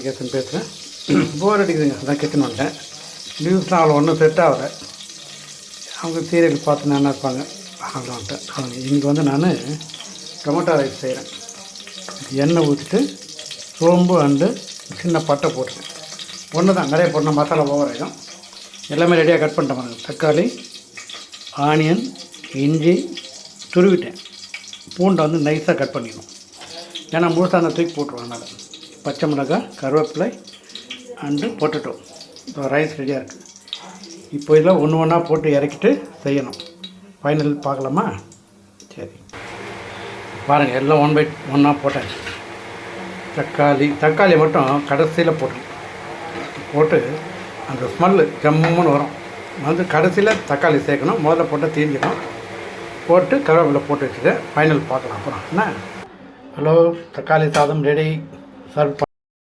கேசன் பேசுகிறேன். போர் அடிக்குதுங்க, அதான் கிச்சன் வந்துட்டேன். நியூஸ்லாம் அவ்வளோ ஒன்றும் செட் ஆகலை. அவங்க சீரியல் பார்த்து நான் இருப்பாங்க ஆகலான்ட்டு. இன்றைக்கி நான் டொமேட்டோ ரைஸ் செய்கிறேன். எண்ணெய் ஊற்றிட்டு சோம்பு அண்டு சின்ன பட்டை போட்டுருக்கேன். ஒன்று தான், நிறைய போடணும், மசாலா ஓவர் ஆகிடும். எல்லாமே ரெடியாக கட் பண்ணிட்டேன் பாருங்கள். தக்காளி, ஆனியன், இஞ்சி துருவிட்டேன். பூண்டை நைஸாக கட் பண்ணிக்கணும், ஏன்னா முழுசாக அந்த தூக்கி போட்டுருவாங்க. அதனால் பச்சை மிளகாய், கருவேப்பிலை அண்டு பொட்டேட்டோ. இப்போ ரைஸ் ரெடியாக இருக்குது. இப்போ இதில் ஒன்று ஒன்றா போட்டு இறக்கிட்டு செய்யணும். ஃபைனல் பார்க்கலாமா? சரி பாருங்கள், எல்லாம் 1 by 1 போட்டேன். தக்காளி மட்டும் கடைசியில் போட்டு அந்த ஸ்மெல்லு ஜம்முன்னு வரும். கடைசியில் தக்காளி சேர்க்கணும். முதல்ல போட்டால் தீஞ்சிடும். போட்டு கருவேப்பிலை போட்டு வச்சுட்டு ஃபைனல் பார்க்கலாம். அப்புறம் என்ன? ஹலோ, தக்காளி சாதம் ரெடி. சர்வ்